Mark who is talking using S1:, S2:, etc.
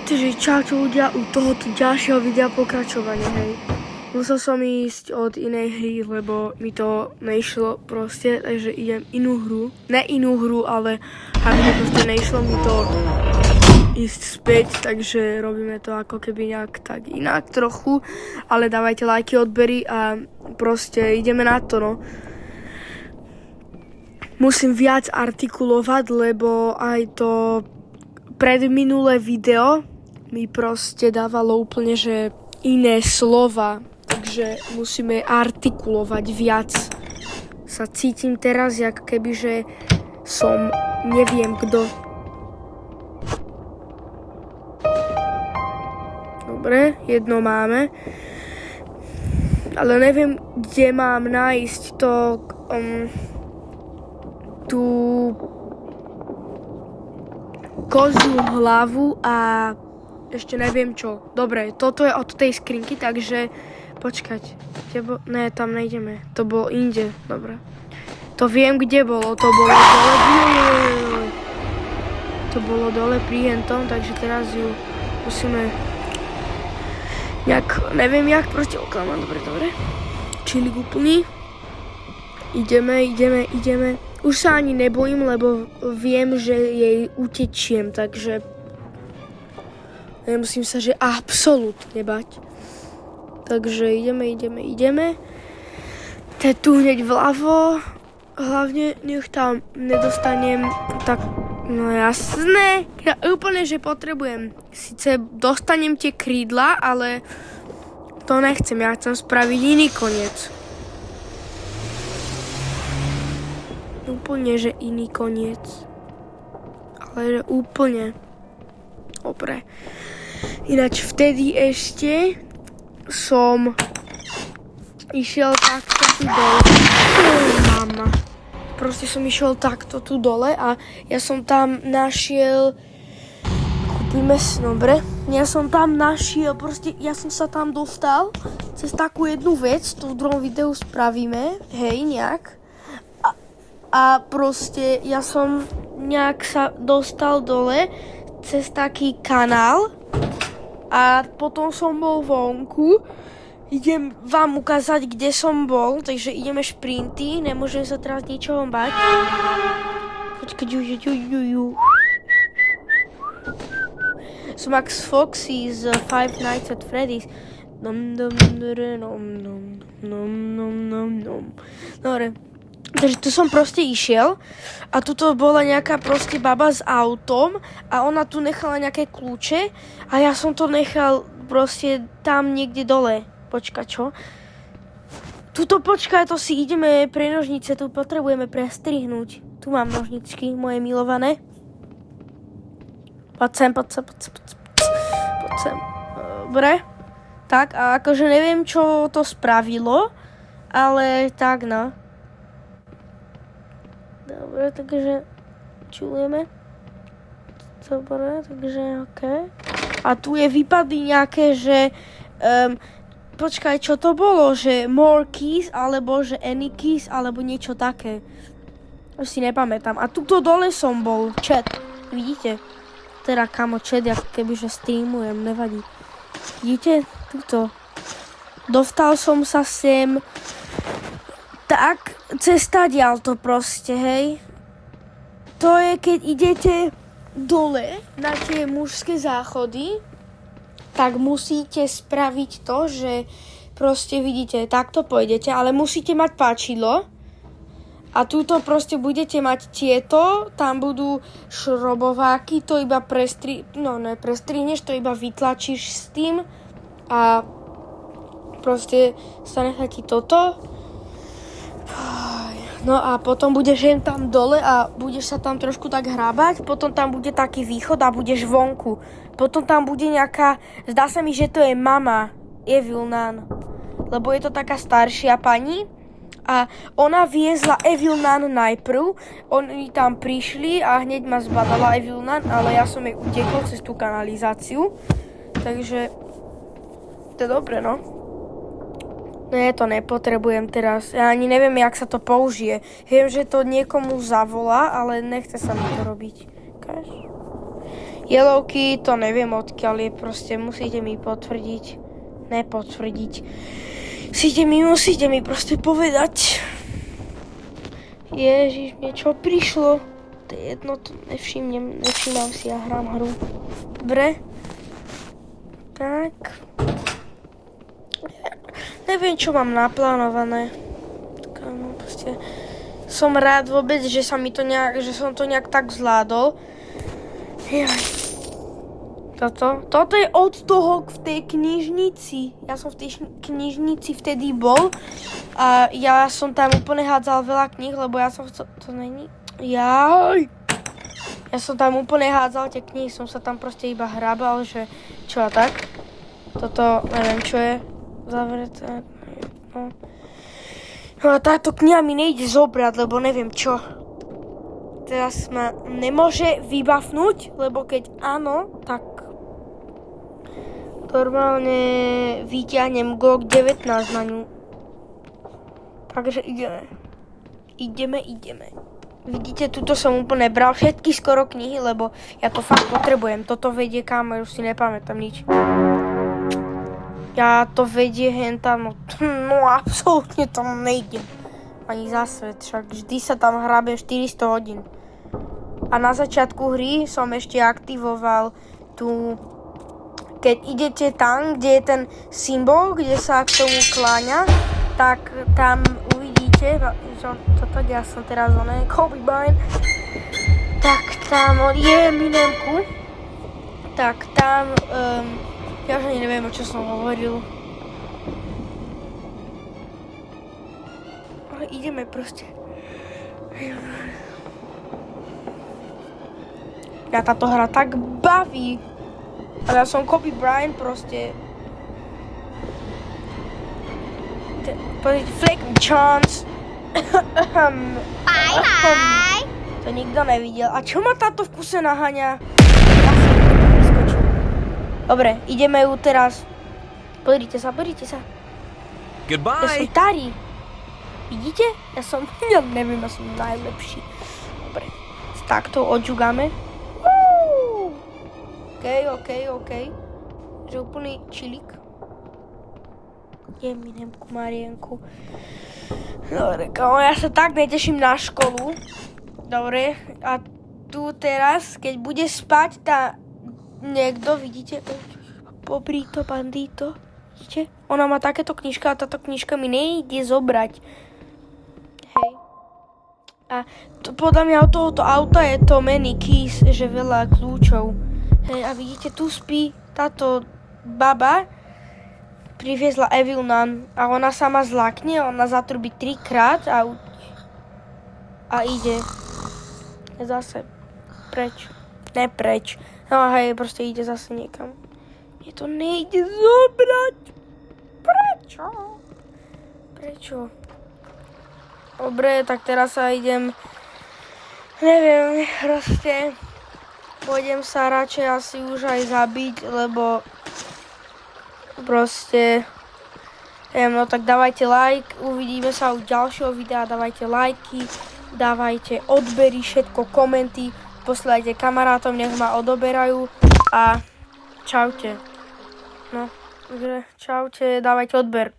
S1: Takže čaute ľudia, u tohoto ďalšieho videa pokračovania, hej. Musel som ísť od inej hry, lebo mi to nešlo proste, takže idem inú hru. Ne inú hru, ale aby to proste nešlo mi to ísť späť, takže robíme to ako keby nejak tak inak trochu. Ale dávajte lajky, odbery a proste ideme na to, no. Musím viac artikulovať, lebo aj to predminulé video mi proste dávalo úplne, že iné slova, takže musíme artikulovať viac. Sa cítim teraz, jak keby, že som neviem kto. Dobre, jedno máme. Ale neviem, kde mám nájsť to, tú koziu hlavu a ešte neviem čo. Dobre, toto je od tej skrinky, takže počkať. Ne, tam nejdeme. To bolo inde. Dobre. To viem, kde bolo. To bolo dole. To bolo dole pri hentom, takže teraz ju musíme nejak, neviem jak, proste oklamať. Dobre. Čili úplný. Ideme. Už sa ani nebojím, lebo viem, že jej utečiem, takže nemusím sa, že absolútne bať. Takže ideme. To je tu hneď vľavo. Hlavne nech tam nedostanem tak, no jasné. Ja úplne, že potrebujem. Sice dostanem tie krídla, ale to nechcem. Ja chcem spraviť iný koniec. Úplne, že iný koniec. Ale že úplne. Dobre. Ináč vtedy ešte som išiel takto tu dole. Mama. Proste som išiel takto tu dole a ja som tam našiel... Kúpime si, dobre. Ja som tam našiel, proste ja som sa tam dostal cez takú jednu vec, to v druhom videu spravíme, hej, nejak. A proste ja som nejak sa dostal dole cez taký kanál a potom som bol vonku. Idem vám ukázať, kde som bol, takže ideme šprinty, nemôžem sa teraz ničoho bať. Počkať, Som Max Foxy z Five Nights at Freddy's. Dobre. Takže tu som proste išiel a tuto bola nejaká proste baba s autom a ona tu nechala nejaké kľúče a ja som to nechal proste tam niekde dole. Počka, čo? Tuto počkaj, to si ideme pre nožnice, tu potrebujeme prestrihnúť. Tu mám nožničky, moje milované. Poď sem. Dobre. Tak a akože neviem, čo to spravilo, ale tak no. Dobre, takže čulujeme. Dobre, takže okej. A tu je výpady nejaké, že počkaj, čo to bolo? Že more keys, alebo že any keys, alebo niečo také. Už si nepamätám. A tuto dole som bol, chat. Vidíte? Teda kamo chat, jak kebyže streamujem, nevadí. Vidíte? Tuto. Dostal som sa sem tak cesta diaľ to proste, hej. To je, keď idete dole na tie mužské záchody, tak musíte spraviť to, že proste vidíte, takto pôjdete, ale musíte mať páčidlo a túto proste budete mať tieto, tam budú šrobováky, to iba neprestrihneš, to iba vytlačíš s tým a proste sa nechá ti toto. No a potom budeš jen tam dole a budeš sa tam trošku tak hrábať, potom tam bude taký východ a budeš vonku. Potom tam bude nejaká, zdá sa mi, že to je mama Evil Nun, lebo je to taká staršia pani a ona viezla Evil Nun najprv, oni tam prišli a hneď ma zbadala Evil Nun, ale ja som jej utekol cez tú kanalizáciu, takže to je dobre, no. Ne, to nepotrebujem teraz. Ja ani neviem, jak sa to použije. Viem, že to niekomu zavolá, ale nechce sa mi to robiť. Ukáž? Yellowkey, to neviem odkiaľ je, proste musíte mi potvrdiť. Nepotvrdiť. Musíte mi proste povedať. Ježiš, niečo prišlo. To je jedno, to nevšímam si, ja hrám hru. Dobre. Tak. Neviem, čo mám naplánované. Tak, no, proste som rád vôbec, že som to nejak tak zvládol. Jaj. Toto je od toho v tej knižnici. Ja som v tej knižnici vtedy bol a ja som tam úplne hádzal veľa kníh, lebo ja som to není. Jaj. Ja som tam úplne hádzal tie knihy, som sa tam proste iba hrabal, že čo a tak. Toto neviem, čo je zavreté. No a táto kniha mi nejde zobrať, lebo neviem čo. Teraz ma nemôže vybafnúť, lebo keď áno, tak normálne vyťahnem Glock 19 na ňu. Takže ideme. Vidíte, tuto som úplne bral všetky skoro knihy, lebo ja to fakt potrebujem. Toto vedie kam, už si nepamätám nič. Ja to vedie hentam, no absolútne tam nejdem. Ani za svet, však vždy sa tam hrabe 400 hodín. A na začiatku hry som ešte aktivoval tu, keď idete tam, kde je ten symbol, kde sa k tomu kláňa, tak tam uvidíte, ja som teraz Kobe Bryant, tak tam je Eminemku, tak tam, ja už ani neviem, o čo som hovoril. Ale ideme proste. Ja táto hra tak baví. Ale ja som Kobe Bryant proste. Flick chance. Bye. To nikto nevidel. A čo ma táto v kuse naháňa? Ja som vyskočil. Dobre, ideme ju teraz. Pozrite sa.
S2: Goodbye.
S1: Ja som Tari. Vidíte? Ja som najlepší. Dobre, takto odžugáme. OK. Že úplný čilík. Eminemku, Marienku. Dobre, ja sa tak neteším na školu. Dobre, a tu teraz, keď bude spať niekto, vidíte? Popri to, bandito. Vidíte? Ona má takéto knižka a táto knižka mi nejde zobrať. Hej. A podľa mňa od tohoto auta je to many keys, že veľa kľúčov. Hej, a vidíte, tu spí táto baba, priviezla Evil Nun a ona sama zlakne, ona zatrubí 3-krát a ide zase preč. Ne preč. No hej, proste ide zase niekam. Mne to nejde zobrať. Prečo? Dobre, tak teraz sa idem, neviem, proste pôjdem sa radšej asi už aj zabiť, lebo proste, neviem, no tak dávajte like, uvidíme sa u ďalšieho videa, dávajte lajky, dávajte odbery, všetko, komenty, posielajte kamarátom, nech ma odoberajú a čaute. No, takže čaute, dávajte odber.